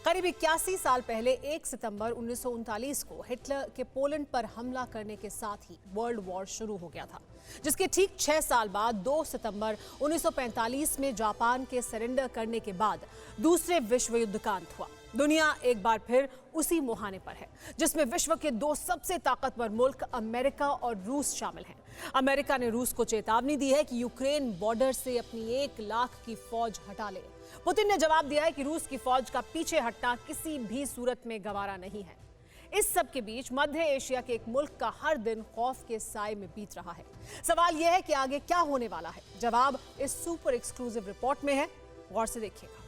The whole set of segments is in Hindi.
करीब 81 साल पहले 1 सितंबर 1939 को हिटलर के पोलैंड पर हमला करने के साथ ही वर्ल्ड वॉर शुरू हो गया था, जिसके ठीक 6 साल बाद 2 सितंबर 1945 में जापान के सरेंडर करने के बाद दूसरे विश्व युद्ध का अंत हुआ। दुनिया एक बार फिर उसी मुहाने पर है जिसमें विश्व के दो सबसे ताकतवर मुल्क अमेरिका और रूस शामिल हैं। अमेरिका ने रूस को चेतावनी दी है कि यूक्रेन बॉर्डर से अपनी 1 लाख की फौज हटा ले। पुतिन ने जवाब दिया है कि रूस की फौज का पीछे हटना किसी भी सूरत में गवारा नहीं है। इस सब के बीच मध्य एशिया के एक मुल्क का हर दिन खौफ के साए में बीत रहा है। सवाल यह है कि आगे क्या होने वाला है। जवाब इस सुपर एक्सक्लूसिव रिपोर्ट में है, गौर से देखिएगा।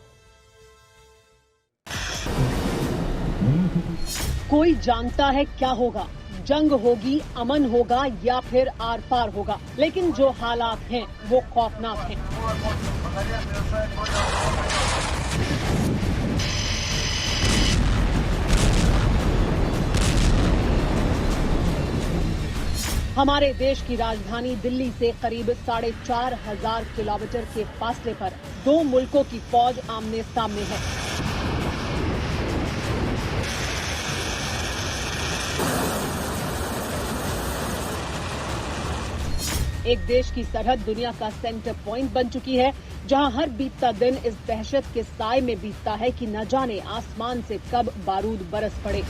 कोई जानता है क्या होगा, जंग होगी, अमन होगा या फिर आर पार होगा, लेकिन जो हालात हैं वो खौफनाक हैं। हमारे देश की राजधानी दिल्ली से करीब 4,500 किलोमीटर के फासले पर दो मुल्कों की फौज आमने सामने है। एक देश की सरहद दुनिया का सेंटर पॉइंट बन चुकी है, जहां हर बीतता दिन इस दहशत के साए में बीतता है कि न जाने आसमान से कब बारूद बरस पड़े।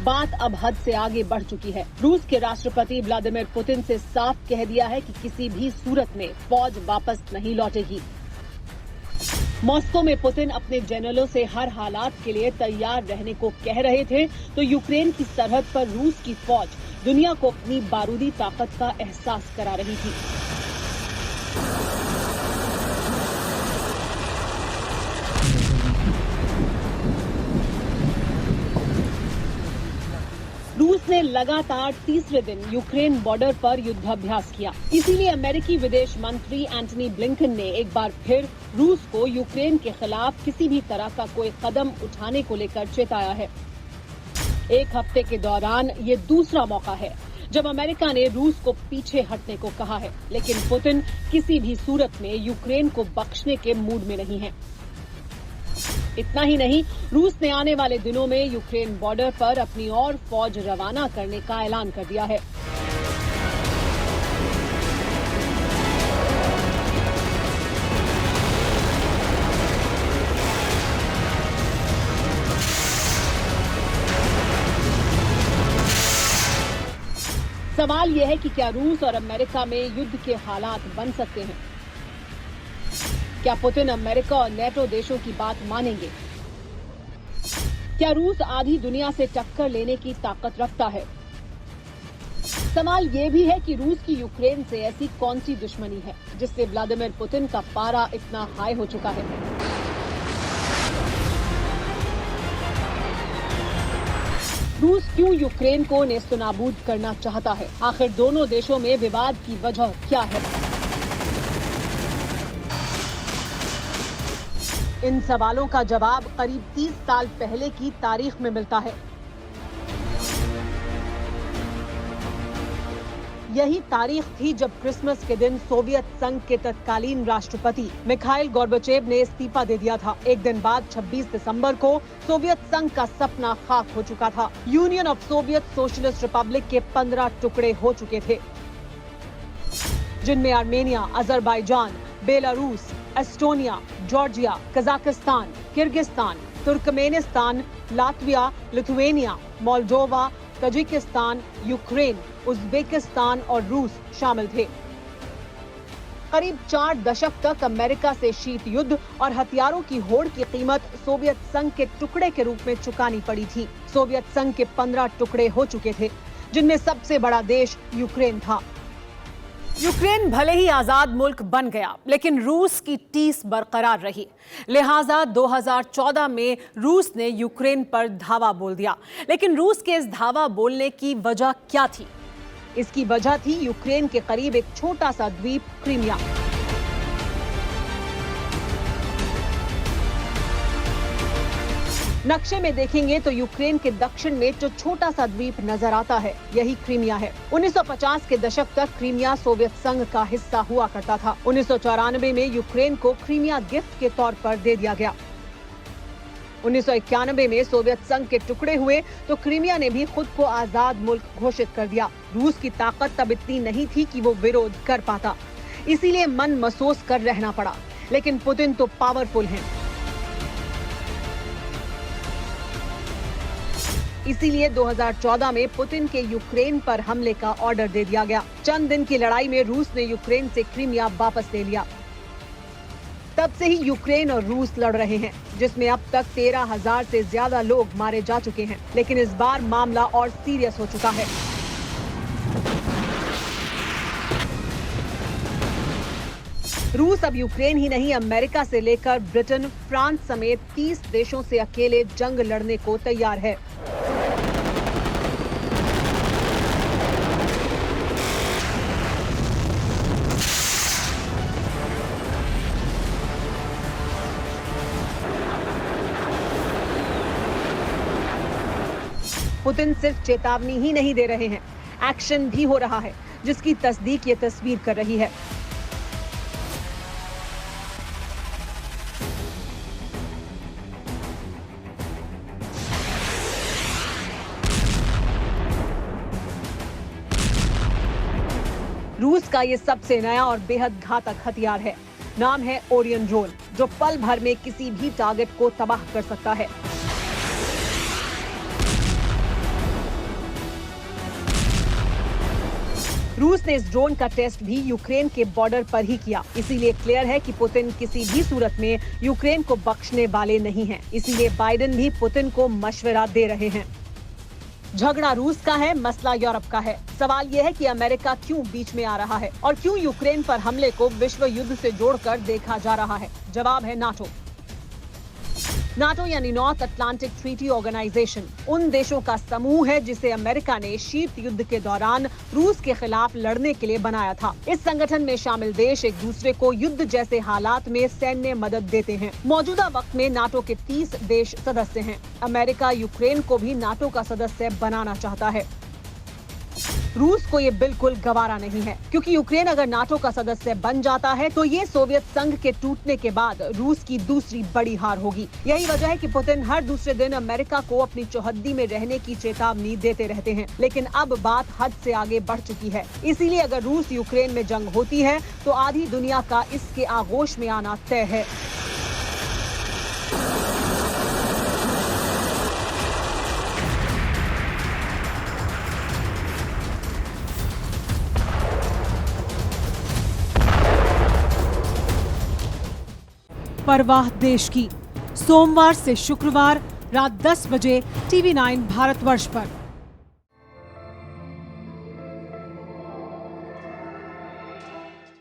बात अब हद से आगे बढ़ चुकी है। रूस के राष्ट्रपति व्लादिमीर पुतिन से साफ कह दिया है कि किसी भी सूरत में फौज वापस नहीं लौटेगी। मॉस्को में पुतिन अपने जनरलों से हर हालात के लिए तैयार रहने को कह रहे थे, तो यूक्रेन की सरहद पर रूस की फौज दुनिया को अपनी बारूदी ताकत का एहसास करा रही थी। रूस ने लगातार तीसरे दिन यूक्रेन बॉर्डर पर युद्धाभ्यास किया। इसीलिए अमेरिकी विदेश मंत्री एंटनी ब्लिंकन ने एक बार फिर रूस को यूक्रेन के खिलाफ किसी भी तरह का कोई कदम उठाने को लेकर चेताया है। एक हफ्ते के दौरान ये दूसरा मौका है जब अमेरिका ने रूस को पीछे हटने को कहा है, लेकिन पुतिन किसी भी सूरत में यूक्रेन को बख्शने के मूड में नहीं है। इतना ही नहीं, रूस ने आने वाले दिनों में यूक्रेन बॉर्डर पर अपनी और फौज रवाना करने का ऐलान कर दिया है। सवाल यह है कि क्या रूस और अमेरिका में युद्ध के हालात बन सकते हैं? क्या पुतिन अमेरिका और नेटो देशों की बात मानेंगे? क्या रूस आधी दुनिया से टक्कर लेने की ताकत रखता है? सवाल ये भी है कि रूस की यूक्रेन से ऐसी कौन सी दुश्मनी है जिससे व्लादिमीर पुतिन का पारा इतना हाई हो चुका है। रूस क्यों यूक्रेन को नेस्तनाबूद करना चाहता है? आखिर दोनों देशों में विवाद की वजह क्या है? इन सवालों का जवाब करीब 30 साल पहले की तारीख में मिलता है। यही तारीख थी जब क्रिसमस के दिन सोवियत संघ के तत्कालीन राष्ट्रपति मिखाइल गोर्बाचेव ने इस्तीफा दे दिया था। एक दिन बाद 26 दिसंबर को सोवियत संघ का सपना खाक हो चुका था। Union of Soviet socialist Republic के 15 टुकड़े हो चुके थे, जिनमें Armenia, Azerbaijan, Belarus, Estonia, Georgia, Kazakhstan, Kyrgyzstan, Turkmenistan, Latvia, Lithuania, Moldova, Tajikistan, Ukraine, Uzbekistan और रूस शामिल थे। करीब 4 दशक तक अमेरिका से शीत युद्ध और हथियारों की होड़ की कीमत सोवियत संघ के टुकड़े के रूप में चुकानी पड़ी थी। सोवियत संघ के 15 टुकड़े हो चुके थे, जिनमें सबसे बड़ा देश यूक्रेन था। यूक्रेन भले ही आजाद मुल्क बन गया, लेकिन रूस की टीस बरकरार रही। लिहाजा 2014 में रूस ने यूक्रेन पर धावा बोल दिया। लेकिन रूस के इस धावा बोलने की वजह क्या थी? इसकी वजह थी यूक्रेन के करीब एक छोटा सा द्वीप क्रीमिया। नक्शे में देखेंगे तो यूक्रेन के दक्षिण में जो छोटा सा द्वीप नजर आता है, यही क्रीमिया है। 1950 के दशक तक क्रीमिया सोवियत संघ का हिस्सा हुआ करता था। 1994 में यूक्रेन को क्रीमिया गिफ्ट के तौर पर दे दिया गया। 1991 में सोवियत संघ के टुकड़े हुए तो क्रीमिया ने भी खुद को आजाद मुल्क घोषित कर दिया। रूस की ताकत तब इतनी नहीं थी कि वो विरोध कर पाता, इसीलिए मन महसूस कर रहना पड़ा। लेकिन पुतिन तो पावरफुल हैं। इसीलिए 2014 में पुतिन के यूक्रेन पर हमले का ऑर्डर दे दिया गया। चंद दिन की लड़ाई में रूस ने यूक्रेन से क्रीमिया वापस ले लिया। तब से ही यूक्रेन और रूस लड़ रहे हैं, जिसमें अब तक 13,000 से ज्यादा लोग मारे जा चुके हैं। लेकिन इस बार मामला और सीरियस हो चुका है। रूस अब यूक्रेन ही नहीं, अमेरिका से लेकर ब्रिटेन, फ्रांस समेत 30 देशों से अकेले जंग लड़ने को तैयार है। पुतिन सिर्फ चेतावनी ही नहीं दे रहे हैं, एक्शन भी हो रहा है, जिसकी तस्दीक ये तस्वीर कर रही है। रूस का ये सबसे नया और बेहद घातक हथियार है। नाम है ओरियन ड्रोन, जो पल भर में किसी भी टारगेट को तबाह कर सकता है। रूस ने इस ड्रोन का टेस्ट भी यूक्रेन के बॉर्डर पर ही किया। इसीलिए क्लियर है कि पुतिन किसी भी सूरत में यूक्रेन को बख्शने वाले नहीं हैं। इसीलिए बाइडेन भी पुतिन को मशवरा दे रहे हैं। झगड़ा रूस का है, मसला यूरोप का है। सवाल यह है कि अमेरिका क्यों बीच में आ रहा है और क्यों यूक्रेन पर हमले को विश्व युद्ध से जोड़कर देखा जा रहा है। जवाब है नाटो। नाटो यानी नॉर्थ अटलांटिक ट्रीटी ऑर्गेनाइजेशन उन देशों का समूह है जिसे अमेरिका ने शीत युद्ध के दौरान रूस के खिलाफ लड़ने के लिए बनाया था। इस संगठन में शामिल देश एक दूसरे को युद्ध जैसे हालात में सैन्य मदद देते हैं। मौजूदा वक्त में नाटो के 30 देश सदस्य हैं। अमेरिका यूक्रेन को भी नाटो का सदस्य बनाना चाहता है। रूस को ये बिल्कुल गवारा नहीं है, क्योंकि यूक्रेन अगर नाटो का सदस्य बन जाता है तो ये सोवियत संघ के टूटने के बाद रूस की दूसरी बड़ी हार होगी। यही वजह है कि पुतिन हर दूसरे दिन अमेरिका को अपनी चौहद्दी में रहने की चेतावनी देते रहते हैं। लेकिन अब बात हद से आगे बढ़ चुकी है। इसीलिए अगर रूस यूक्रेन में जंग होती है तो आधी दुनिया का इसके आगोश में आना तय है। परवाह देश की, सोमवार से शुक्रवार रात 10 बजे TV9 भारतवर्ष पर।